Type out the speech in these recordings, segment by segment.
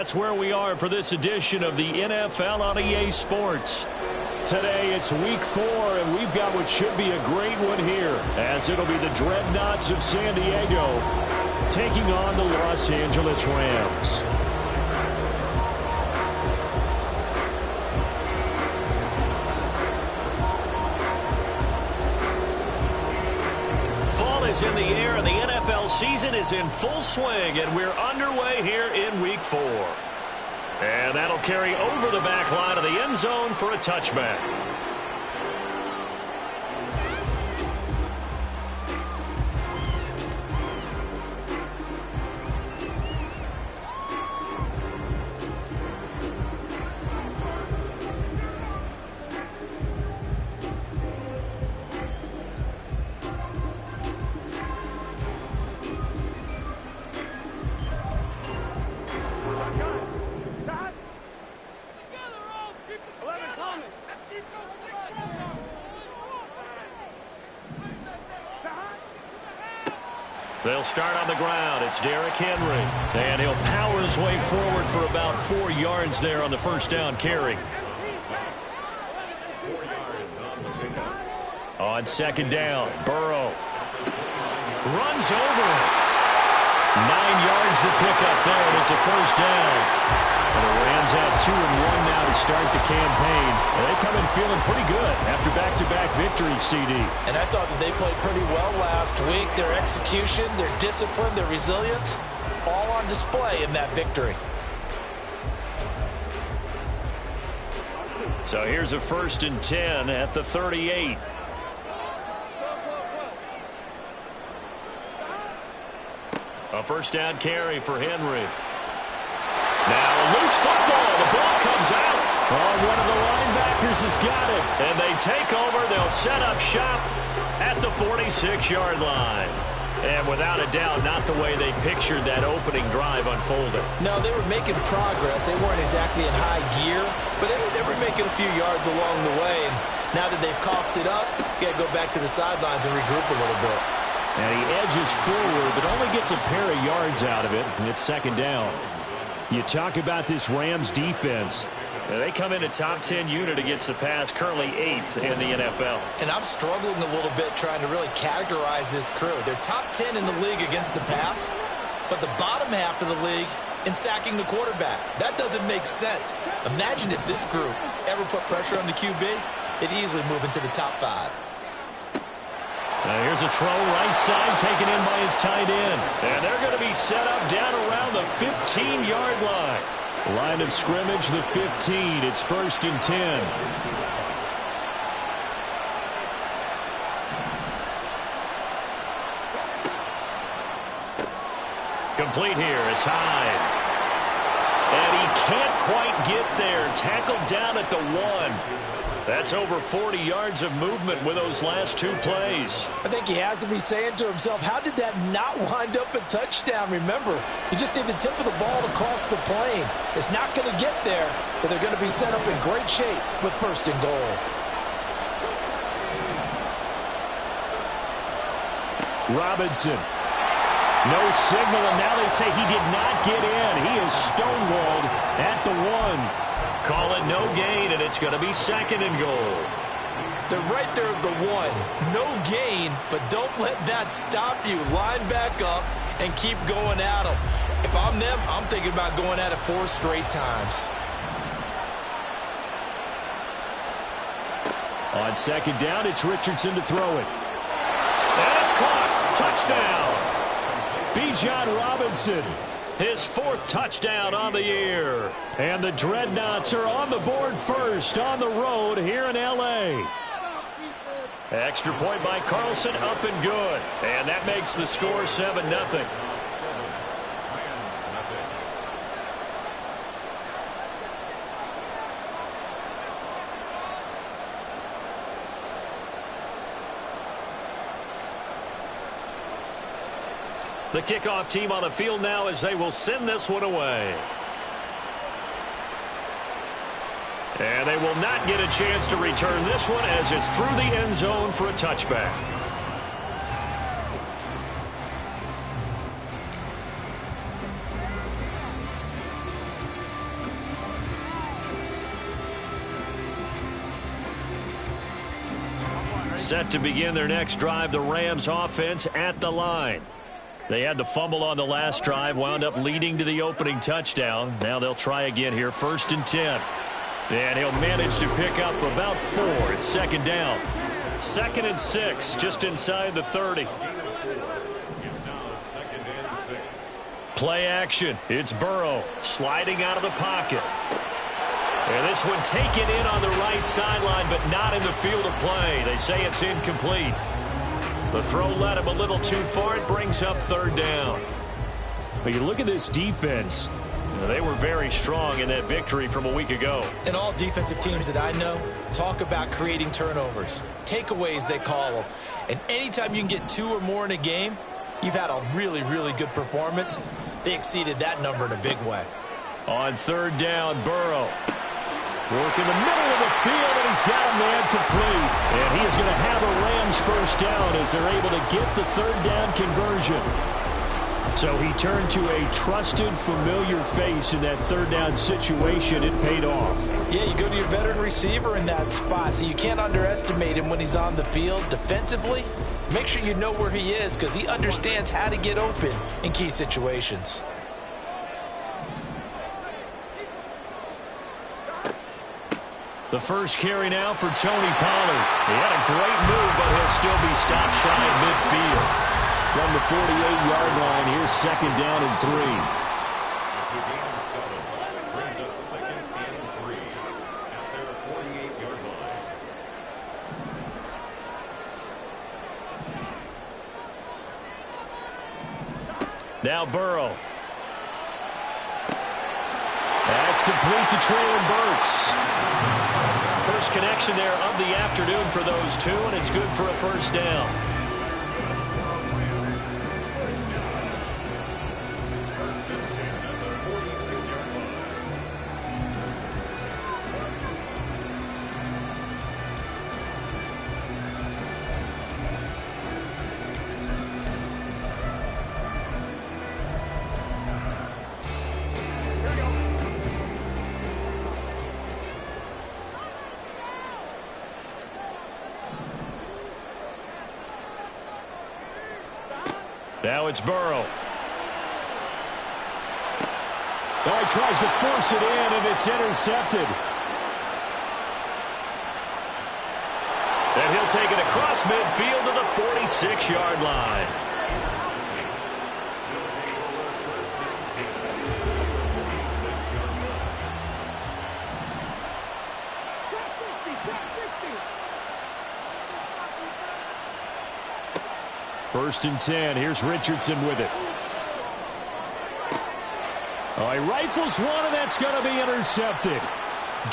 That's where we are for this edition of the NFL on EA Sports. Today it's week 4, and we've got what should be a great one here, as it'll be the Dreadnoughts of San Diego taking on the Los Angeles Rams. Fall is in the air, and the NFL season is in full swing, and we're underway here in week 4. And that'll carry over the back line of the end zone for a touchback. They'll start on the ground. It's Derrick Henry. And he'll power his way forward for about 4 yards there on the first down carry. On second down, Burrow runs over him. 9 yards to pick up there, and it's a first down. And the Rams have 2-1 now to start the campaign. They come in feeling pretty good after back-to-back victories, CD. And I thought that they played pretty well last week. Their execution, their discipline, their resilience, all on display in that victory. So here's a 1st and 10 at the 38. A first down carry for Henry. Now a loose football. The ball comes out. Oh, one of the linebackers has got it. And they take over. They'll set up shop at the 46-yard line. And without a doubt, not the way they pictured that opening drive unfolding. No, they were making progress. They weren't exactly in high gear, but they were making a few yards along the way. And now that they've coughed it up, you got to go back to the sidelines and regroup a little bit. And he edges forward, but only gets a pair of yards out of it, and it's second down. You talk about this Rams defense. They come in a top 10 unit against the pass, currently 8th in the NFL. And I'm struggling a little bit trying to really categorize this crew. They're top 10 in the league against the pass, but the bottom half of the league in sacking the quarterback. That doesn't make sense. Imagine if this group ever put pressure on the QB, it'd easily move into the top 5. Here's a throw right side taken in by his tight end. And they're going to be set up down around the 15-yard line. Line of scrimmage, the 15. It's 1st and 10. Complete here. It's Hyde. And he can't quite get there. Tackled down at the 1. That's over 40 yards of movement with those last 2 plays. I think he has to be saying to himself, how did that not wind up a touchdown? Remember, you just need the tip of the ball to cross the plane. It's not going to get there, but they're going to be set up in great shape with 1st and goal. Robinson. No signal, and now they say he did not get in. He is stonewalled at the 1. Call it no gain, and it's going to be 2nd and goal. They're right there at the 1. No gain, but don't let that stop you. Line back up and keep going at them. If I'm them, I'm thinking about going at it 4 straight times. On second down, it's Richardson to throw it. And it's caught. Touchdown. Bijan Robinson. His 4th touchdown on the year. And the Dreadnoughts are on the board first on the road here in L.A. Extra point by Carlson, up and good. And that makes the score 7-0. The kickoff team on the field now as they will send this one away. And they will not get a chance to return this one as it's through the end zone for a touchback. Set to begin their next drive, the Rams offense at the line. They had the fumble on the last drive, wound up leading to the opening touchdown. Now they'll try again here, 1st and 10. And he'll manage to pick up about 4 at 2nd down. 2nd and 6, just inside the 30. Play action. It's Burrow sliding out of the pocket. And this one taken in on the right sideline, but not in the field of play. They say it's incomplete. The throw led him a little too far. It brings up 3rd down. But you look at this defense. They were very strong in that victory from a week ago. And all defensive teams that I know talk about creating turnovers. Takeaways, they call them. And anytime you can get 2 or more in a game, you've had a really, really good performance. They exceeded that number in a big way. On 3rd down, Burrow. Work in the middle of the field, and he's got a man complete. And he is going to have a Rams 1st down as they're able to get the 3rd down conversion. So he turned to a trusted, familiar face in that 3rd down situation. It paid off. Yeah, you go to your veteran receiver in that spot, so you can't underestimate him when he's on the field defensively. Make sure you know where he is because he understands how to get open in key situations. The first carry now for Tony Pollard. He had a great move, but he'll still be stopped shy of midfield. From the 48-yard line, here's 2nd down and 3. Brings up 2nd and 3 at their 48-yard line. Now Burrow. That's complete to Treylon Burks. First connection there of the afternoon for those two, and it's good for a 1st down. Now it's Burrow. Oh, he tries to force it in, and it's intercepted. And he'll take it across midfield to the 46-yard line. First and 10. Here's Richardson with it. Oh, he rifles one, and that's going to be intercepted.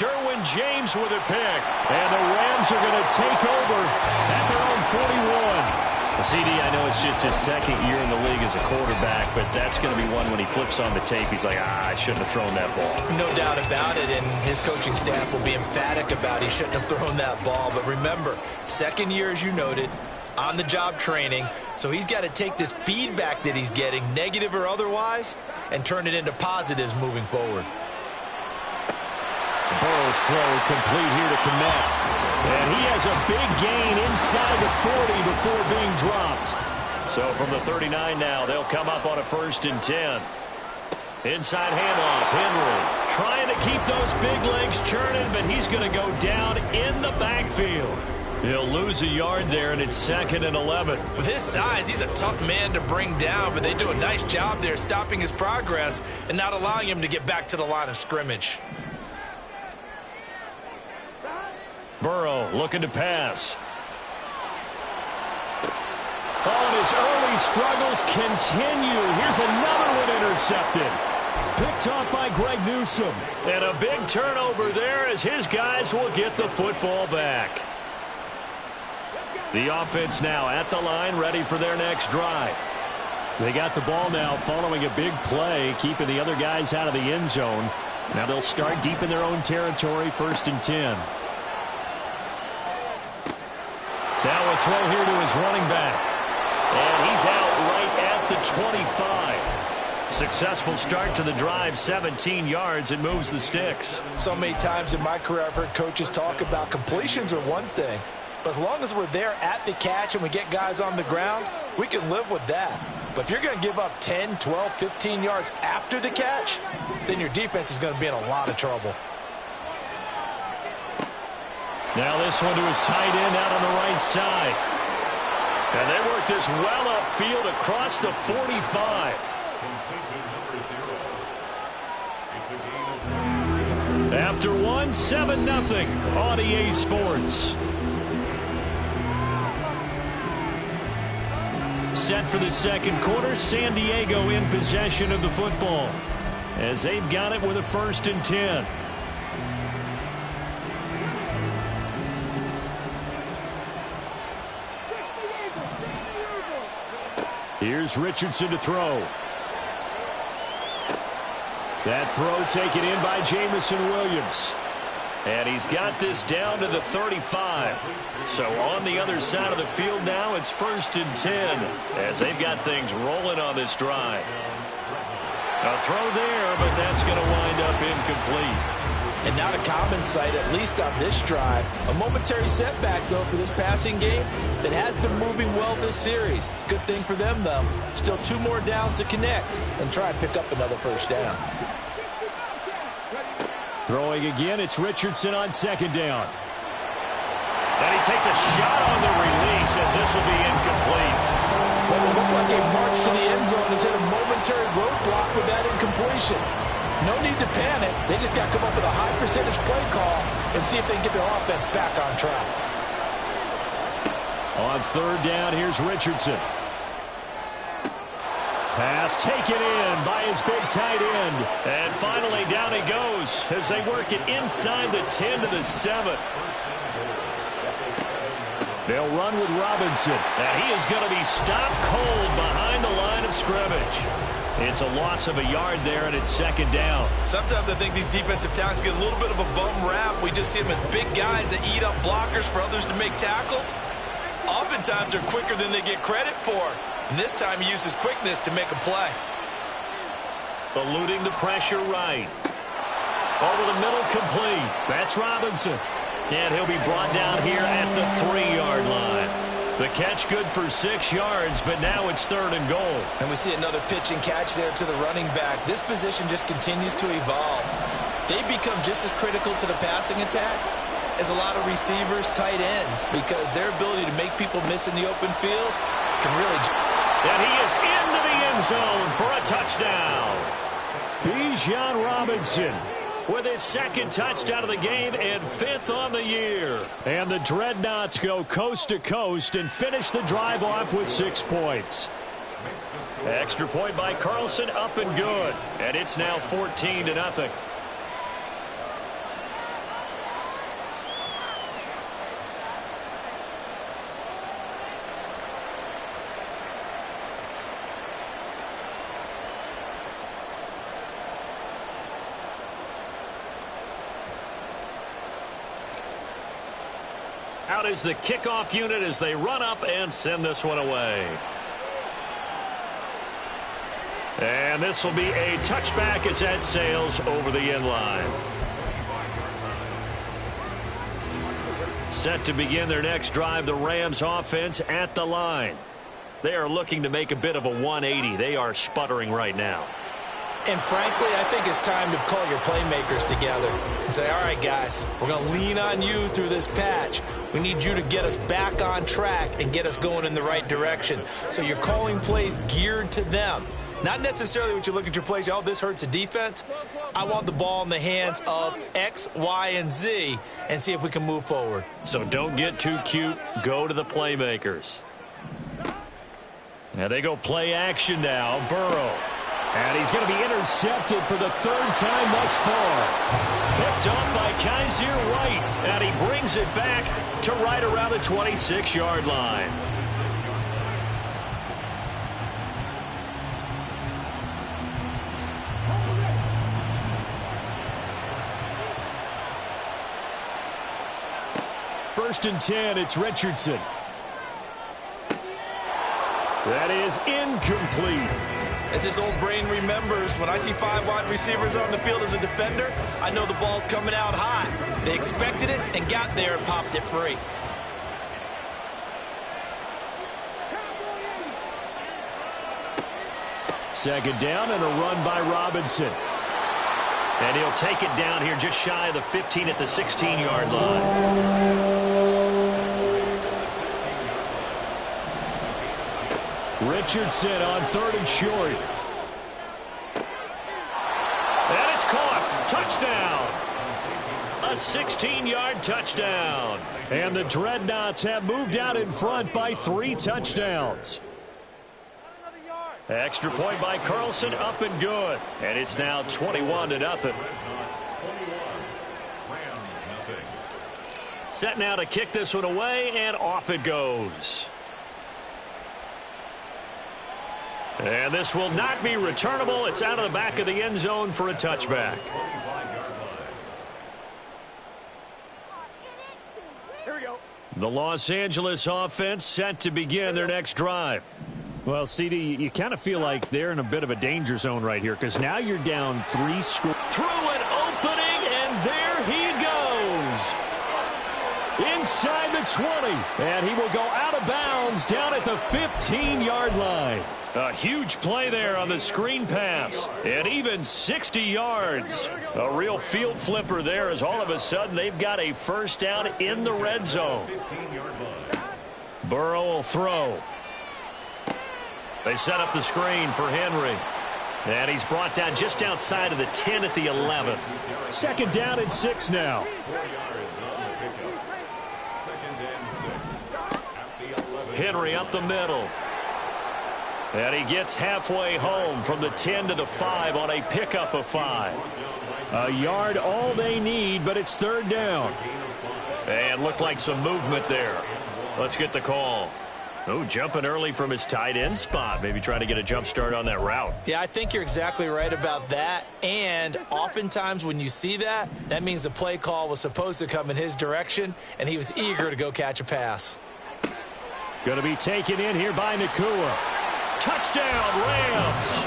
Derwin James with a pick. And the Rams are going to take over at their own 41. CD, I know it's just his 2nd year in the league as a quarterback, but that's going to be one when he flips on the tape. He's like, I shouldn't have thrown that ball. No doubt about it, and his coaching staff will be emphatic about he shouldn't have thrown that ball. But remember, 2nd year, as you noted, on-the-job training, so he's got to take this feedback that he's getting, negative or otherwise, and turn it into positives moving forward. Burrow's throw complete here to Kmet. And he has a big gain inside the 40 before being dropped. So from the 39 now, they'll come up on a 1st and 10. Inside handoff, Henry trying to keep those big legs churning, but he's going to go down in the backfield. He'll lose a yard there, and it's 2nd and 11. With his size, he's a tough man to bring down, but they do a nice job there stopping his progress and not allowing him to get back to the line of scrimmage. Burrow looking to pass. Oh, and his early struggles continue. Here's another one intercepted. Picked off by Greg Newsome. And a big turnover there as his guys will get the football back. The offense now at the line, ready for their next drive. They got the ball now following a big play, keeping the other guys out of the end zone. Now they'll start deep in their own territory, 1st and 10. Now a throw here to his running back. And he's out right at the 25. Successful start to the drive, 17 yards, and moves the sticks. So many times in my career I've heard coaches talk about completions are one thing, But as long as we're there at the catch and we get guys on the ground, we can live with that. But if you're going to give up 10, 12, 15 yards after the catch, then your defense is going to be in a lot of trouble. Now this one to his tight end out on the right side. And they work this well upfield across the 45. After one, 7-0 on EA Sports. Set for the second quarter, San Diego in possession of the football as they've got it with a 1st and 10. Here's Richardson to throw. That throw taken in by Jameson Williams. And he's got this down to the 35. So on the other side of the field now, it's 1st and 10 as they've got things rolling on this drive. A throw there, but that's going to wind up incomplete. And not a common sight, at least on this drive. A momentary setback, though, for this passing game that has been moving well this series. Good thing for them, though. Still 2 more downs to connect and try and pick up another 1st down. Throwing again, it's Richardson on 2nd down. And he takes a shot on the release as this will be incomplete. What will look like a march to the end zone has hit a momentary roadblock with that incompletion. No need to panic. They just got to come up with a high percentage play call and see if they can get their offense back on track. On 3rd down, here's Richardson. Pass taken in by his big tight end. And finally down he goes as they work it inside the 10 to the 7. They'll run with Robinson. And he is going to be stopped cold behind the line of scrimmage. It's a loss of a yard there, and it's 2nd down. Sometimes I think these defensive tackles get a little bit of a bum rap. We just see them as big guys that eat up blockers for others to make tackles. Oftentimes they're quicker than they get credit for. And this time he uses quickness to make a play. Eluding the pressure right. Over the middle, complete. That's Robinson. And he'll be brought down here at the 3-yard line. The catch good for 6 yards, but now it's 3rd and goal. And we see another pitch and catch there to the running back. This position just continues to evolve. They become just as critical to the passing attack as a lot of receivers, tight ends, because their ability to make people miss in the open field can really... And he is into the end zone for a touchdown. Bijan Robinson with his 2nd touchdown of the game and 5th on the year. And the Dreadnoughts go coast to coast and finish the drive off with 6 points. Extra point by Carlson, up and good. And it's now 14-0. Out is the kickoff unit as they run up and send this one away. And this will be a touchback as that sails over the end line. Set to begin their next drive, the Rams offense at the line. They are looking to make a bit of a 180. They are sputtering right now. And frankly, I think it's time to call your playmakers together and say, all right, guys, we're going to lean on you through this patch. We need you to get us back on track and get us going in the right direction. So you're calling plays geared to them. Not necessarily what you look at your plays, oh, this hurts the defense. I want the ball in the hands of X, Y, and Z and see if we can move forward. So don't get too cute. Go to the playmakers. Now they go play action now. Burrow. And he's going to be intercepted for the 3rd time thus far. Picked up by Kaiser White. And he brings it back to right around the 26-yard line. First and 10, it's Richardson. That is incomplete. As his old brain remembers, when I see 5 wide receivers on the field as a defender, I know the ball's coming out high. They expected it and got there and popped it free. Second down and a run by Robinson. And he'll take it down here just shy of the 15 at the 16-yard line. Richardson on 3rd and short. And it's caught. Touchdown. A 16-yard touchdown. And the Dreadnoughts have moved out in front by 3 touchdowns. Extra point by Carlson, up and good. And it's now 21-0. Set now to kick this one away, and off it goes. And this will not be returnable. It's out of the back of the end zone for a touchback. Here we go. The Los Angeles offense set to begin their next drive. Well, CD, you kind of feel like they're in a bit of a danger zone right here because now you're down 3 scores. Through an opening, and there he goes. Inside the 20, and he will go out of bounds down at the 15-yard line. A huge play there on the screen pass, and even 60 yards. A real field flipper there as all of a sudden they've got a first down in the red zone. Burrow will throw. They set up the screen for Henry. And he's brought down just outside of the 10 at the 11. Second down and 6 now. Henry up the middle. And he gets halfway home from the 10 to the 5 on a pickup of 5. A yard all they need, but it's 3rd down. And looked like some movement there. Let's get the call. Oh, jumping early from his tight end spot. Maybe trying to get a jump start on that route. Yeah, I think you're exactly right about that. And oftentimes when you see that, that means the play call was supposed to come in his direction, and he was eager to go catch a pass. Going to be taken in here by Nacua. Touchdown, Rams.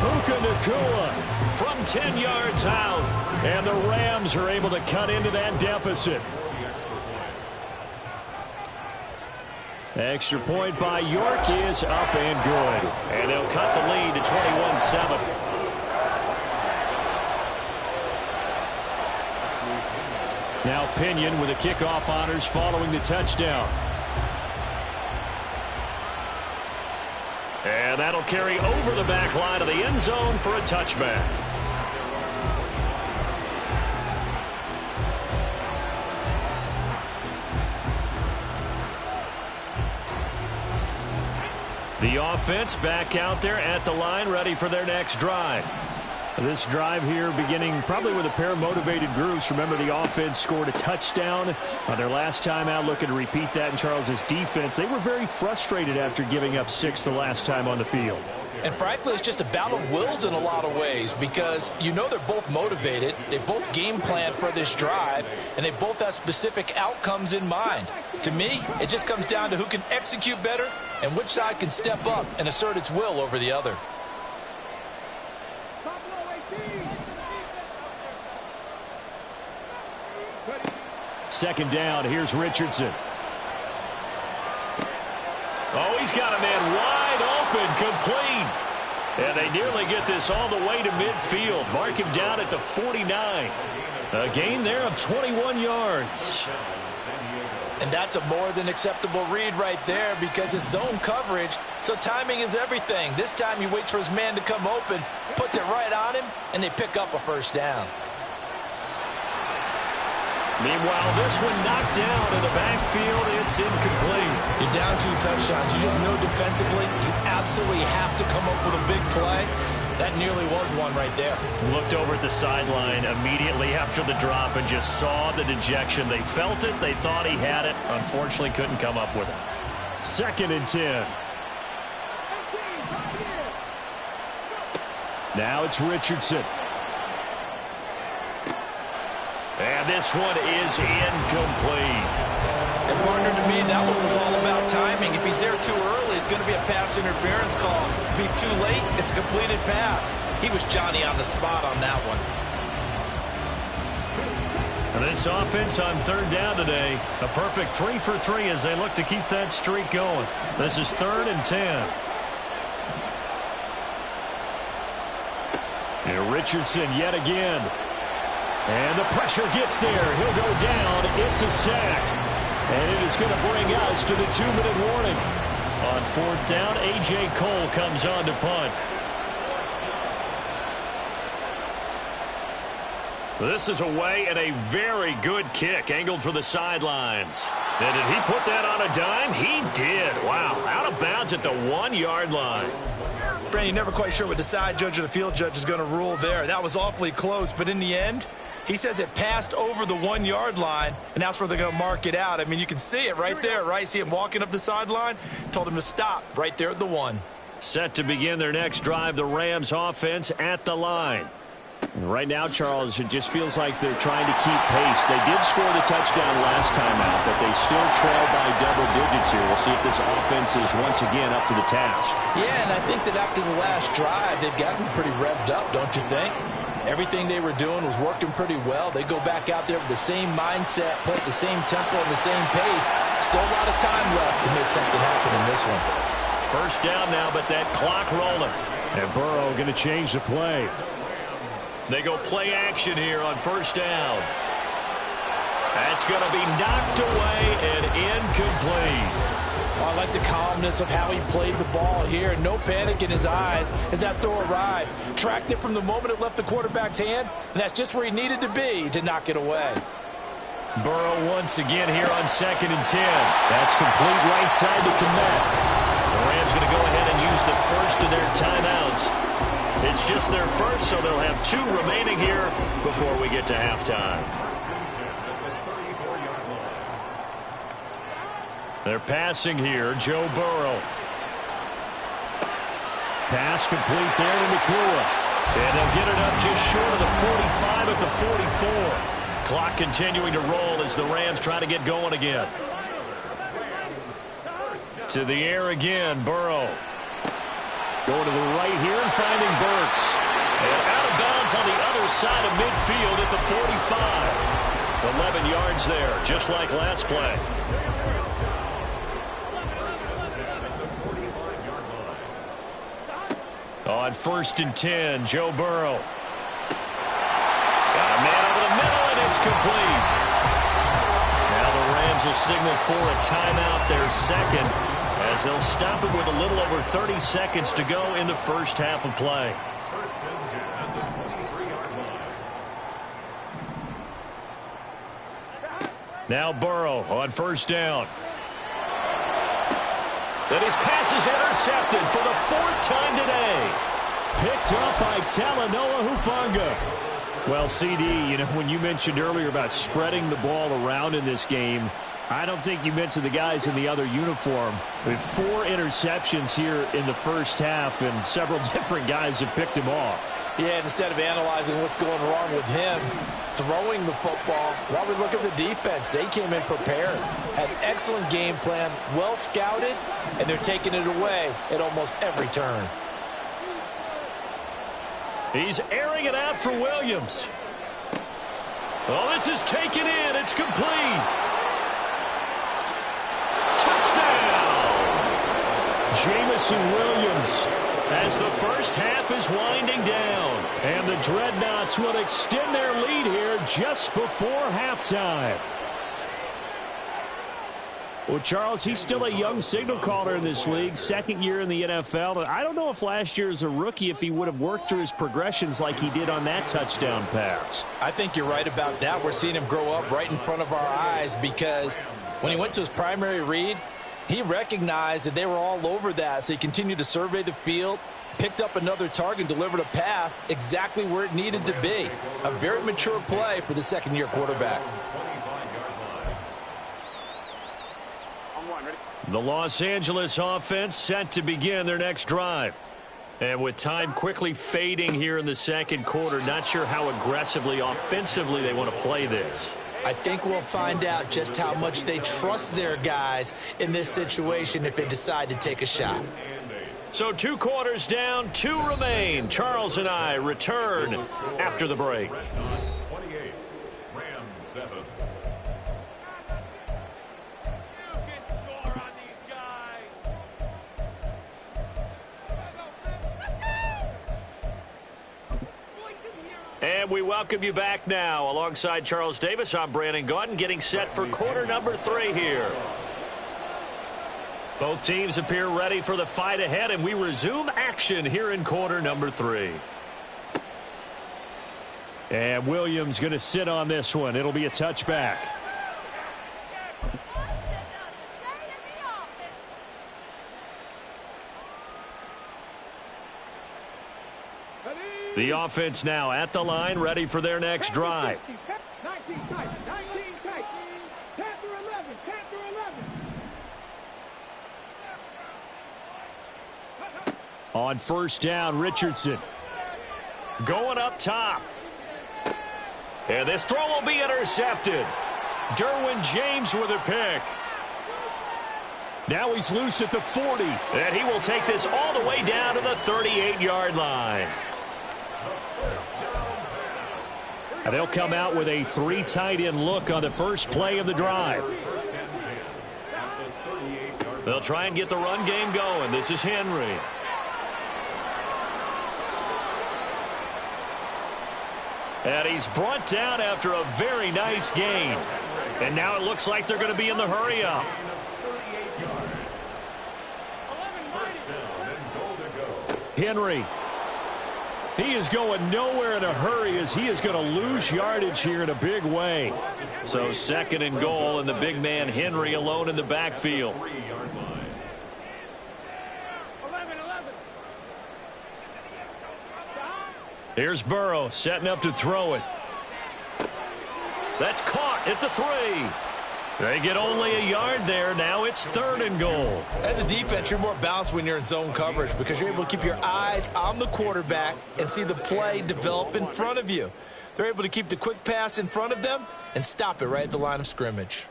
Puka Nacua from 10 yards out. And the Rams are able to cut into that deficit. Extra point by York is up and good. And they'll cut the lead to 21-7. Now Pinion with the kickoff honors following the touchdown. And that'll carry over the back line of the end zone for a touchback. The offense back out there at the line, ready for their next drive. This drive here beginning probably with a pair of motivated groups. Remember, the offense scored a touchdown their last time out, looking to repeat that in Charles's defense. They were very frustrated after giving up 6 the last time on the field. And frankly, it's just a battle of wills in a lot of ways because you know they're both motivated. They both game plan for this drive, and they both have specific outcomes in mind. To me, it just comes down to who can execute better and which side can step up and assert its will over the other. Second down, here's Richardson. Oh, he's got a man wide open, complete. And they nearly get this all the way to midfield. Mark him down at the 49. A gain there of 21 yards. And that's a more than acceptable read right there because it's zone coverage, so timing is everything. This time he waits for his man to come open, puts it right on him, and they pick up a first down. Meanwhile, this one knocked down in the backfield. It's incomplete. You're down 2 touchdowns. You just know defensively you absolutely have to come up with a big play. That nearly was one right there. Looked over at the sideline immediately after the drop and just saw the dejection. They felt it. They thought he had it. Unfortunately, couldn't come up with it. 2nd and 10. Now it's Richardson. And this one is incomplete. And partner, to me, that one was all about timing. If he's there too early, it's going to be a pass interference call. If he's too late, it's a completed pass. He was Johnny on the spot on that one. And this offense on 3rd down today, a perfect 3 for 3 as they look to keep that streak going. This is 3rd and 10. Richardson yet again. And the pressure gets there. He'll go down. It's a sack. And it is going to bring us to the 2-minute warning. On 4th down, A.J. Cole comes on to punt. This is away and a very good kick angled for the sidelines. And did he put that on a dime? He did. Wow. Out of bounds at the 1-yard line. Brandon, you're never quite sure what the side judge or the field judge is going to rule there. That was awfully close, but in the end, he says it passed over the 1-yard line, and that's where they're going to mark it out. I mean, you can see it right there, right? See him walking up the sideline? Told him to stop right there at the 1. Set to begin their next drive, the Rams offense at the line. Right now, Charles, it just feels like they're trying to keep pace. They did score the touchdown last time out, but they still trail by double digits here. We'll see if this offense is once again up to the task. Yeah, and I think that after the last drive, they've gotten pretty revved up, don't you think? Everything they were doing was working pretty well. They go back out there with the same mindset, play at the same tempo and the same pace. Still a lot of time left to make something happen in this one. First down now, but that clock rolling. And Burrow going to change the play. They go play action here on first down. That's going to be knocked away and incomplete. Oh, I like the calmness of how he played the ball here. No panic in his eyes as that throw arrived. Tracked it from the moment it left the quarterback's hand, and that's just where he needed to be to knock it away. Burrow once again here on 2nd and 10. That's complete right side to Kmet. The Rams going to go ahead and use the first of their timeouts. It's just their first, so they'll have 2 remaining here before we get to halftime. They're passing here, Joe Burrow. Pass complete there to Nakua. And they'll get it up just short of the 45 at the 44. Clock continuing to roll as the Rams try to get going again. To the air again, Burrow. Going to the right here and finding Burks. And out of bounds on the other side of midfield at the 45. 11 yards there, just like last play. On 1st and 10, Joe Burrow. Got a man over the middle, and it's complete. Now the Rams will signal for a timeout, their second, as they'll stop it with a little over 30 seconds to go in the first half of play. Now Burrow on first down. And his pass is intercepted for the 4th time today. Picked up by Talanoa Hufanga. Well, CD, you know, when you mentioned earlier about spreading the ball around in this game, I don't think you mentioned the guys in the other uniform. With 4 interceptions here in the first half, and several different guys have picked him off. Yeah, instead of analyzing what's going wrong with him, throwing the football, while we look at the defense, they came in prepared, had an excellent game plan, well scouted, and they're taking it away at almost every turn. He's airing it out for Williams. Oh, this is taken in. It's complete. Touchdown! Jamison Williams, as the first half is winding down. And the Dreadnoughts will extend their lead here just before halftime. Well, Charles, he's still a young signal caller in this league, 2nd year in the NFL. And I don't know if last year as a rookie, if he would have worked through his progressions like he did on that touchdown pass. I think you're right about that. We're seeing him grow up right in front of our eyes, because when he went to his primary read, he recognized that they were all over that. So he continued to survey the field, picked up another target, delivered a pass exactly where it needed to be. A very mature play for the 2nd-year quarterback. The Los Angeles offense set to begin their next drive. And with time quickly fading here in the 2nd quarter, not sure how aggressively, offensively they want to play this. I think we'll find out just how much they trust their guys in this situation if they decide to take a shot. So 2 quarters down, 2 remain. Charles and I return after the break. 28, Rams 7. And we welcome you back now. Alongside Charles Davis, I'm Brandon Gaudin, getting set for quarter number 3 here. Both teams appear ready for the fight ahead, and we resume action here in quarter number 3. And Williams going to sit on this one. It'll be a touchback. The offense now at the line, ready for their next drive. On first down, Richardson going up top. And this throw will be intercepted. Derwin James with a pick. Now he's loose at the 40. And he will take this all the way down to the 38-yard line. And they'll come out with a 3 tight end look on the first play of the drive. They'll try and get the run game going. This is Henry. And he's brought down after a very nice gain. And now it looks like they're going to be in the hurry up. Henry. He is going nowhere in a hurry as he is going to lose yardage here in a big way. So 2nd and goal, and the big man Henry alone in the backfield. Here's Burrow setting up to throw it. That's caught at the 3. They get only a yard there. Now it's 3rd and goal. As a defense, you're more balanced when you're in zone coverage because you're able to keep your eyes on the quarterback and see the play develop in front of you. They're able to keep the quick pass in front of them and stop it right at the line of scrimmage.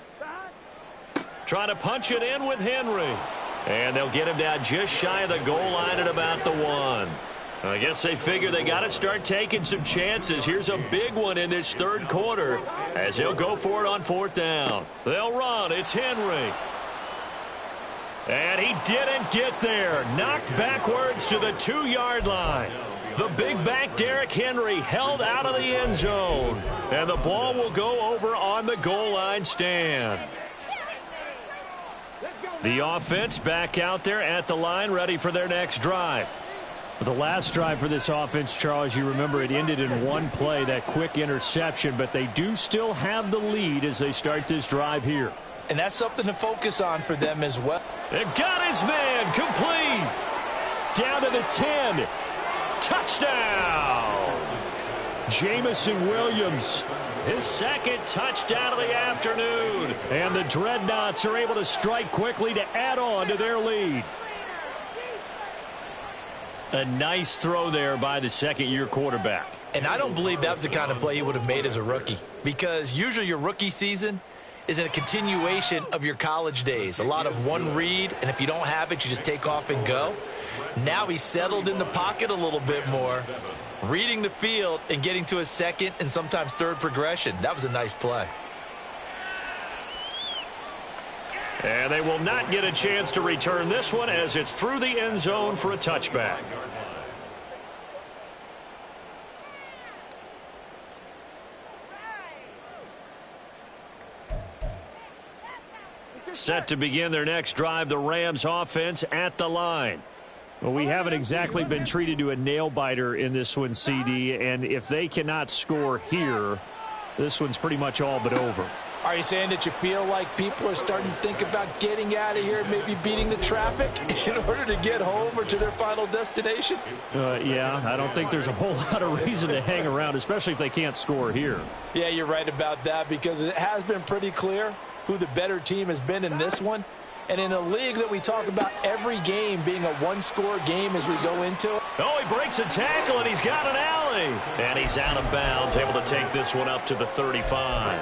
Trying to punch it in with Henry. And they'll get him down just shy of the goal line at about the 1. I guess they figure they got to start taking some chances. Here's a big one in this 3rd quarter as they'll go for it on 4th down. They'll run. It's Henry. And he didn't get there. Knocked backwards to the 2-yard line. The big back Derrick Henry held out of the end zone. And the ball will go over on the goal line stand. The offense back out there at the line, ready for their next drive. The last drive for this offense, Charles, you remember it ended in 1 play, that quick interception, but they do still have the lead as they start this drive here. And that's something to focus on for them as well. And got his man complete. Down to the 10. Touchdown. Jamison Williams, his 2nd touchdown of the afternoon. And the Dreadnoughts are able to strike quickly to add on to their lead. A nice throw there by the 2nd-year quarterback. And I don't believe that was the kind of play he would have made as a rookie, because usually your rookie season is a continuation of your college days. A lot of one read, and if you don't have it, you just take off and go. Now he's settled in the pocket a little bit more, reading the field and getting to his 2nd and sometimes 3rd progression. That was a nice play. And they will not get a chance to return this one as it's through the end zone for a touchback. Set to begin their next drive, the Rams offense at the line. Well, we haven't exactly been treated to a nail-biter in this one, CD, and if they cannot score here, this one's pretty much all but over. Are you saying that you feel like people are starting to think about getting out of here, maybe beating the traffic in order to get home or to their final destination? Yeah, I don't think there's a whole lot of reason to hang around, especially if they can't score here. Yeah, you're right about that, because it has been pretty clear who the better team has been in this one. And in a league that we talk about every game being a one-score game as we go into it. Oh, he breaks a tackle, and he's got an alley. And he's out of bounds, able to take this one up to the 35.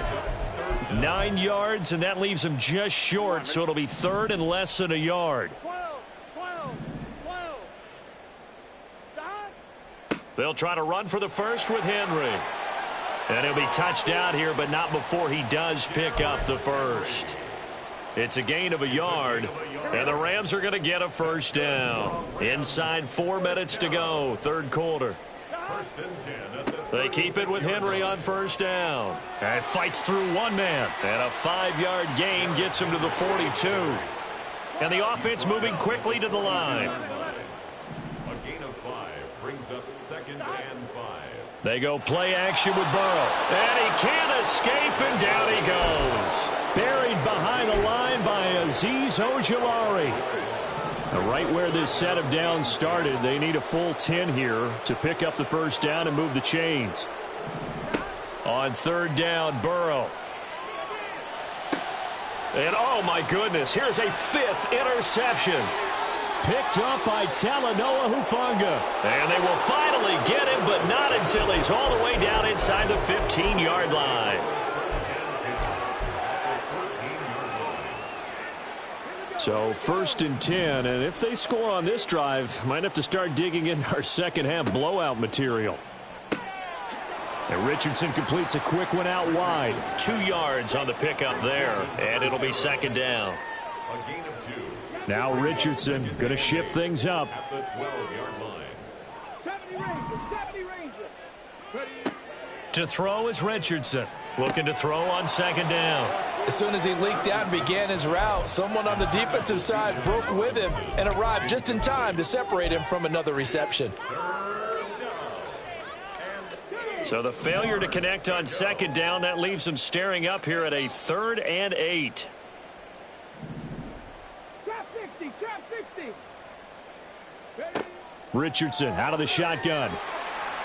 9 yards, and that leaves him just short, so it'll be 3rd and less than a yard. They'll try to run for the first with Henry. And he'll be touched out here, but not before he does pick up the first. It's a gain of a yard, and the Rams are going to get a first down. Inside 4 minutes to go, 3rd quarter. First and 10 at the They keep it with Henry on first down. And fights through one man. And a 5-yard gain gets him to the 42. And the offense moving quickly to the line. A gain of 5 brings up 2nd and 5. They go play action with Burrow. And he can't escape, and down he goes. Buried behind the line by Azeez Ojulari. Right where this set of downs started, they need a full 10 here to pick up the first down and move the chains. On third down, Burrow. And oh my goodness, here's a 5th interception. Picked up by Talanoa Hufanga. And they will finally get him, but not until he's all the way down inside the 15-yard line. So first and 10, and if they score on this drive, might have to start digging in our second half blowout material. And Richardson completes a quick one out wide. 2 yards on the pickup there, and it'll be second down. A gain of 2. Now Richardson going to shift things up. At the 12-yard line. To throw is Richardson. Looking to throw on second down. As soon as he leaked out and began his route, someone on the defensive side broke with him and arrived just in time to separate him from another reception. So the failure to connect on second down, that leaves them staring up here at a 3rd and 8. Richardson out of the shotgun.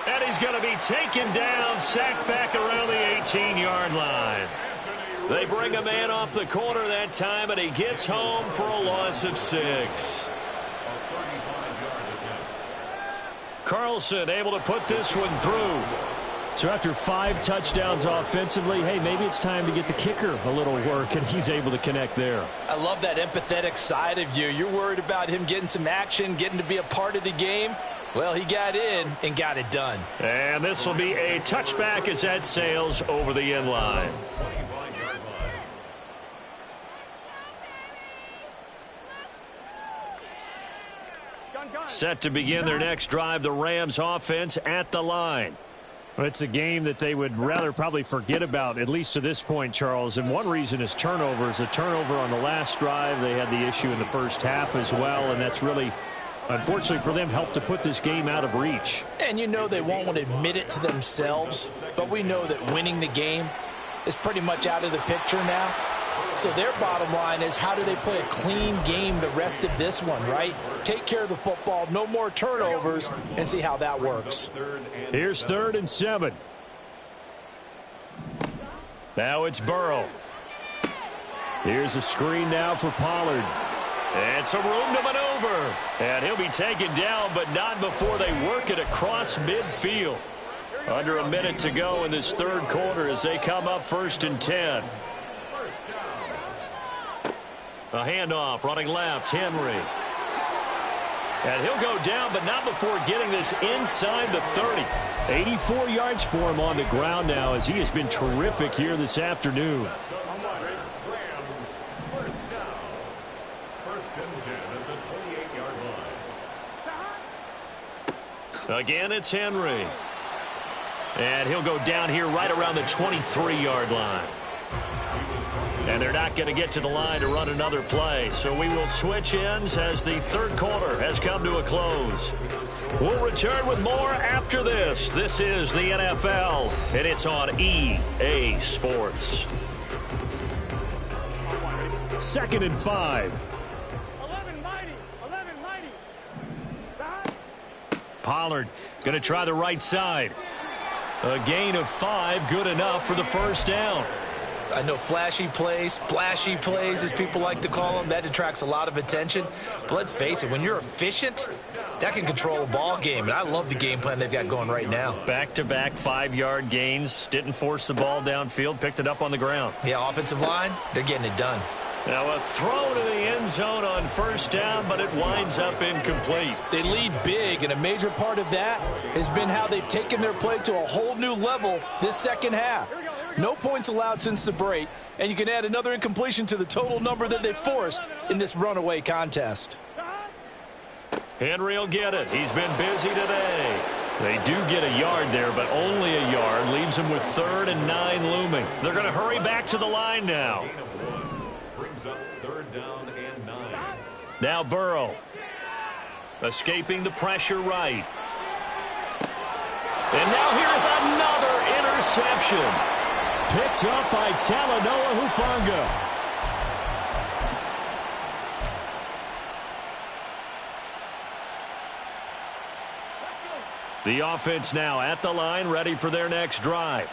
And he's going to be taken down, sacked back around the 18-yard line. They bring a man off the corner that time, and he gets home for a loss of 6. Carlson able to put this one through. So after 5 touchdowns offensively, hey, maybe it's time to get the kicker a little work, and he's able to connect there. I love that empathetic side of you. You're worried about him getting some action, getting to be a part of the game. Well, he got in and got it done. And this will be a touchback as that sails over the end line. 25-yard line. Set to begin their next drive, the Rams offense at the line. Well, it's a game that they would rather probably forget about, at least to this point, Charles. And one reason is turnovers. A turnover on the last drive. They had the issue in the first half as well, and that's really, unfortunately for them, helped to put this game out of reach. And you know they won't want to admit it to themselves, but we know that winning the game is pretty much out of the picture now. So their bottom line is, how do they play a clean game the rest of this one, right? Take care of the football, no more turnovers, and see how that works. Here's 3rd and 7. Now it's Burrow. Here's a screen now for Pollard. And some room to maneuver. And he'll be taken down, but not before they work it across midfield. Under a minute to go in this 3rd quarter as they come up 1st and 10. A handoff, running left, Henry. And he'll go down, but not before getting this inside the 30. 84 yards for him on the ground now, as he has been terrific here this afternoon. Rams, first down. 1st and 10 at the 28-yard line. Again, it's Henry. And he'll go down here right around the 23-yard line. And they're not going to get to the line to run another play. So we will switch ends as the 3rd quarter has come to a close. We'll return with more after this. This is the NFL, and it's on EA Sports. 2nd and 5. 11 mighty. Pollard going to try the right side. A gain of 5, good enough for the first down. I know flashy plays, splashy plays, as people like to call them, that attracts a lot of attention. But let's face it, when you're efficient, that can control a ball game. And I love the game plan they've got going right now. Back-to-back 5-yard gains. Didn't force the ball downfield. Picked it up on the ground. Yeah, offensive line, they're getting it done. Now a throw to the end zone on first down, but it winds up incomplete. They lead big, and a major part of that has been how they've taken their play to a whole new level this second half. No points allowed since the break, and you can add another incompletion to the total number that they forced in this runaway contest. Henry will get it. He's been busy today. They do get a yard there, but only a yard. Leaves them with 3rd and 9 looming. They're going to hurry back to the line now. Brings up 3rd down and 9. Now Burrow. Escaping the pressure right. And now here's another interception. Picked up by Talanoa Hufanga. The offense now at the line, ready for their next drive.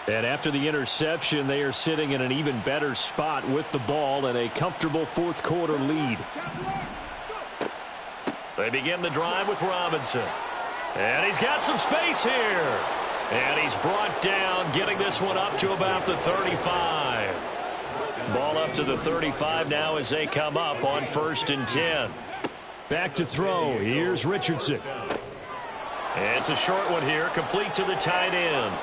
And after the interception, they are sitting in an even better spot with the ball and a comfortable 4th quarter lead. They begin the drive with Robinson. And he's got some space here. And he's brought down, getting this one up to about the 35. Ball up to the 35 now as they come up on 1st and 10. Back to throw. Here's Richardson. It's a short one here, complete to the tight end.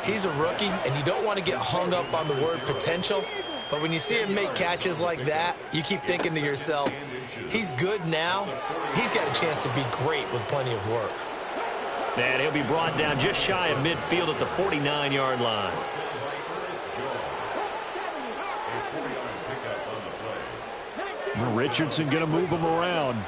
He's a rookie, and you don't want to get hung up on the word potential. But when you see him make catches like that, you keep thinking to yourself, he's good now. He's got a chance to be great with plenty of work. And he'll be brought down just shy of midfield at the 49-yard line. Richardson going to move him around.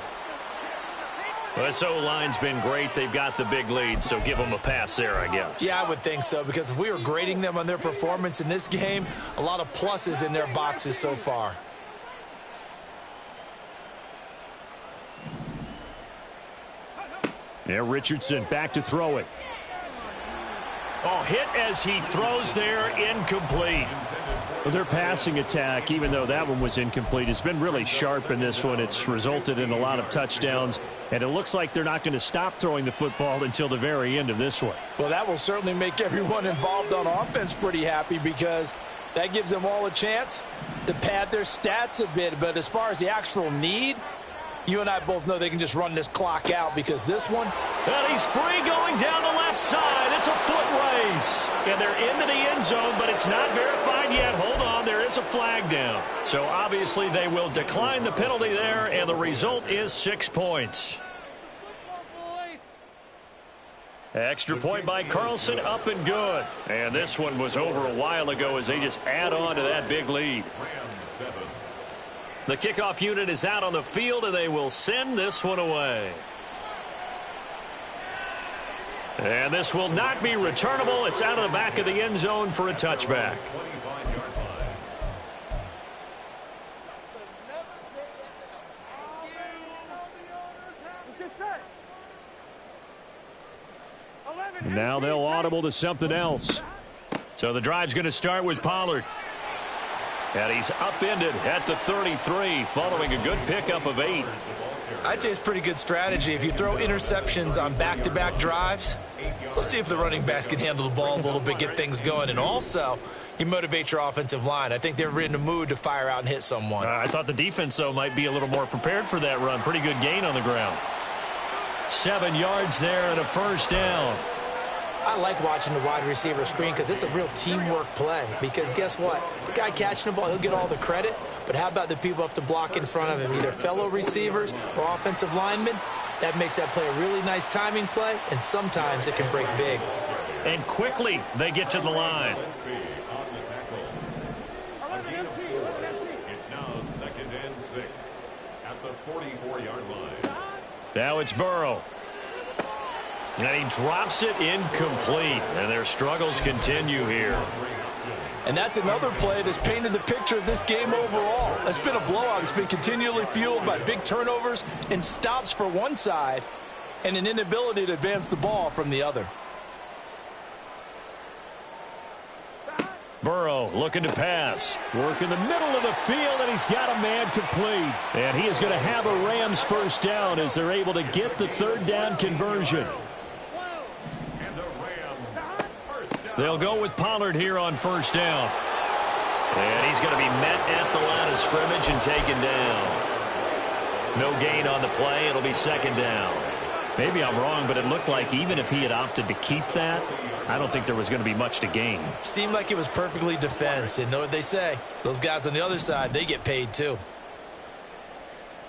Well, this O-line's been great. They've got the big lead, so give them a pass there, I guess. Yeah, I would think so, because if we were grading them on their performance in this game, a lot of pluses in their boxes so far. Yeah, Richardson back to throw it. Oh, hit as he throws there, incomplete. Well, their passing attack, even though that one was incomplete, has been really sharp in this one. It's resulted in a lot of touchdowns, and it looks like they're not going to stop throwing the football until the very end of this one. Well, that will certainly make everyone involved on offense pretty happy, because that gives them all a chance to pad their stats a bit. But as far as the actual need, you and I both know they can just run this clock out, because this one... And he's free going down the left side. It's a foot race. And they're into the end zone, but it's not verified yet. Hold on, there is a flag down. So obviously they will decline the penalty there, and the result is 6 points. Extra point by Carlson, up and good. And this one was over a while ago as they just add on to that big lead. The kickoff unit is out on the field, and they will send this one away. And this will not be returnable. It's out of the back of the end zone for a touchback. Now they'll audible to something else. So the drive's going to start with Pollard. And he's upended at the 33 following a good pickup of 8. I'd say it's pretty good strategy. If you throw interceptions on back-to-back drives, let's see if the running backs can handle the ball a little bit, get things going. And also, you motivate your offensive line. I think they're in the mood to fire out and hit someone. I thought the defense, though, might be a little more prepared for that run. Pretty good gain on the ground. 7 yards there and a first down. I like watching the wide receiver screen because it's a real teamwork play. Because guess what? The guy catching the ball, he'll get all the credit. But how about the people up to block in front of him, either fellow receivers or offensive linemen? That makes that play a really nice timing play, and sometimes it can break big. And quickly they get to the line. It's now 2nd and 6 at the 44-yard line. Now it's Burrow. And he drops it incomplete. And their struggles continue here. And that's another play that's painted the picture of this game overall. It's been a blowout. It's been continually fueled by big turnovers and stops for one side and an inability to advance the ball from the other. Burrow looking to pass. Work in the middle of the field, and he's got a man complete. And he is going to have a Rams first down as they're able to get the 3rd down conversion. They'll go with Pollard here on first down. And he's going to be met at the line of scrimmage and taken down. No gain on the play. It'll be 2nd down. Maybe I'm wrong, but it looked like even if he had opted to keep that, I don't think there was going to be much to gain. Seemed like it was perfectly defense. And know what they say? Those guys on the other side, they get paid too.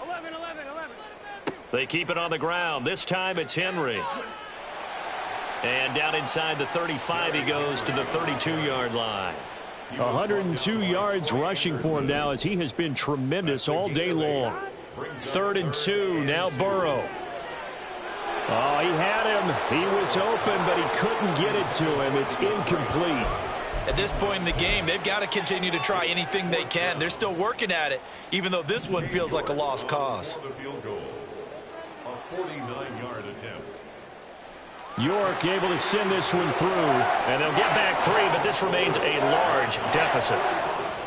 11. They keep it on the ground. This time it's Henry. And down inside the 35, he goes to the 32-yard line. 102 yards rushing for him now as he has been tremendous all day long. 3rd and 2, now Burrow. Oh, he had him. He was open, but he couldn't get it to him. It's incomplete. At this point in the game, they've got to continue to try anything they can. They're still working at it, even though this one feels like a lost cause. The field goal, a 49-yard attempt. York able to send this one through, and they'll get back 3, but this remains a large deficit.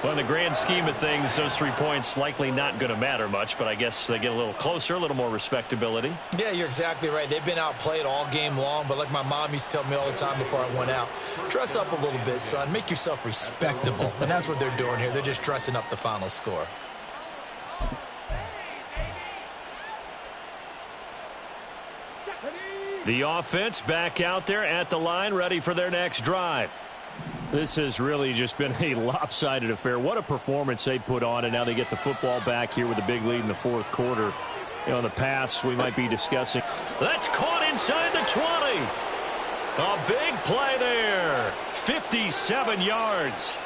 Well, in the grand scheme of things, those 3 points likely not going to matter much, but I guess they get a little closer, a little more respectability. Yeah, you're exactly right. They've been outplayed all game long, but like my mom used to tell me all the time before I went out, dress up a little bit, son. Make yourself respectable. And that's what they're doing here. They're just dressing up the final score. The offense back out there at the line, ready for their next drive. This has really just been a lopsided affair. What a performance they put on, and now they get the football back here with a big lead in the 4th quarter. You know, in the past, we might be discussing. That's caught inside the 20. A big play there. 57 yards.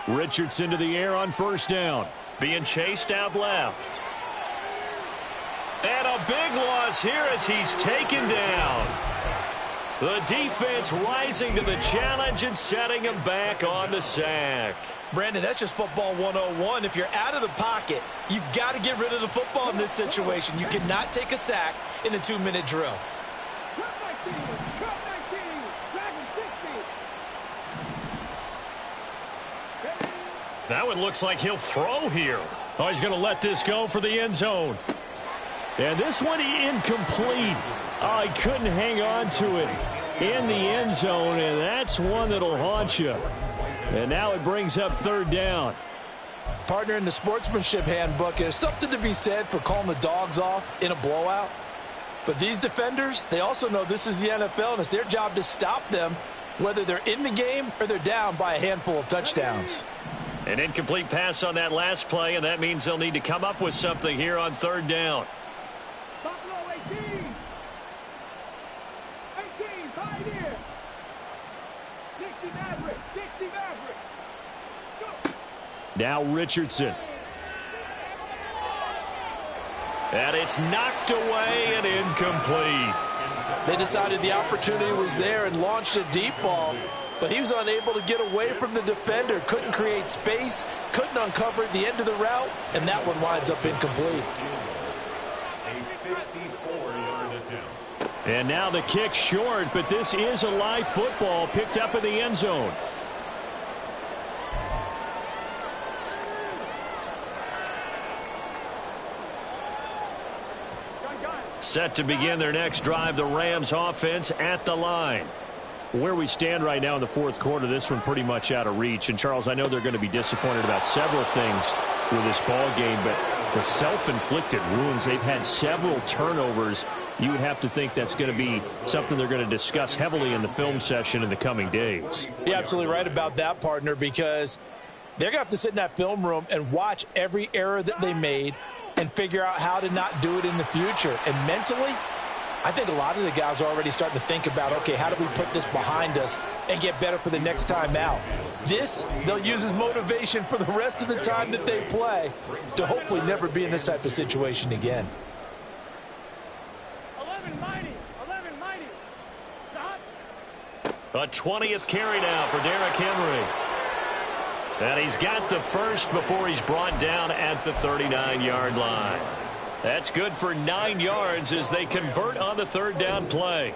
Richardson to the air on 1st down. Being chased out left. And a big loss here as he's taken down. The defense rising to the challenge and setting him back on the sack. Brandon, that's just football 101. If you're out of the pocket, you've got to get rid of the football in this situation. You cannot take a sack in a 2-minute drill. That one looks like he'll throw here. Oh, he's going to let this go for the end zone. And this one incomplete. Oh, he couldn't hang on to it in the end zone, and that's one that'll haunt you. And now it brings up 3rd down. Partner, in the sportsmanship handbook, there's something to be said for calling the dogs off in a blowout. But these defenders, they also know this is the NFL, and it's their job to stop them, whether they're in the game or they're down by a handful of touchdowns. An incomplete pass on that last play, and that means they'll need to come up with something here on 3rd down. Buffalo 18. 18, Pioneer. 60 Maverick. 60 Maverick. Go. Now Richardson. And it's knocked away and incomplete. They decided the opportunity was there and launched a deep ball, but he was unable to get away from the defender, couldn't create space, couldn't uncover the end of the route, and that one winds up incomplete. A 54-yard attempt. And now the kick short, but this is a live football picked up in the end zone. Set to begin their next drive, the Rams offense at the line. Where we stand right now in the 4th quarter, this one pretty much out of reach. And, Charles, I know they're going to be disappointed about several things with this ball game, but the self-inflicted wounds, they've had several turnovers. You would have to think that's going to be something they're going to discuss heavily in the film session in the coming days. You're absolutely right about that, partner, because they're going to have to sit in that film room and watch every error that they made and figure out how to not do it in the future. And mentally, I think a lot of the guys are already starting to think about, okay, how do we put this behind us and get better for the next time out? This, they'll use as motivation for the rest of the time that they play to hopefully never be in this type of situation again. 11 mighty. 11 mighty. Stop. A 20th carry now for Derrick Henry. And he's got the first before he's brought down at the 39-yard line. That's good for 9 yards as they convert on the 3rd down play.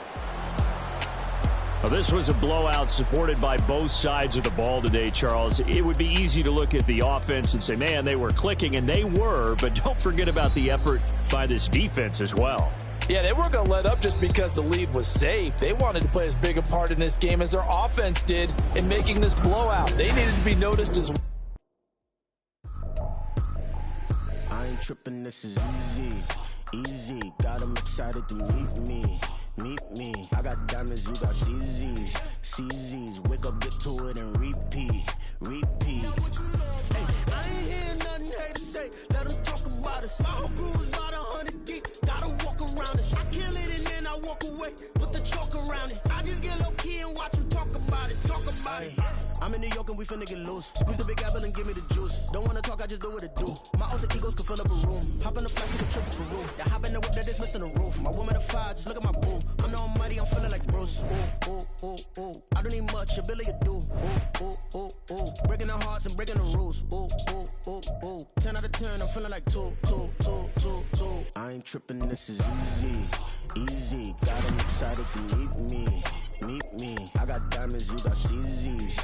Well, this was a blowout supported by both sides of the ball today, Charles. It would be easy to look at the offense and say, man, they were clicking, and they were, but don't forget about the effort by this defense as well. Yeah, they weren't going to let up just because the lead was saved. They wanted to play as big a part in this game as their offense did in making this blowout. They needed to be noticed as well. I ain't tripping, this is easy, easy. Got them excited to meet me. I got diamonds, you got CZs. Wake up, get to it, and repeat. Hey, I ain't hearing nothing haters say. Let them talk about us. My whole crew is about 100 deep. Gotta walk around it. I kill it and then I walk away. Put the chalk around it. I just get low key and watch them talk about it. I'm in New York and we finna get loose. Squeeze the big apple and give me the juice. Don't wanna talk, I just do what it do. My alter egos can fill up a room. Hop in the flight to the trip to Peru. Yeah, hop in the whip that is missing the roof. My woman a fire, just look at my boo. I'm the almighty, I'm feeling like Bruce. Ooh. I don't need much, ability to do. Ooh. Breaking the hearts and breaking the rules. Ooh. 10 out of 10, I'm feeling like two. I ain't tripping, this is easy. Got them excited to meet me. I got diamonds, you got CZs.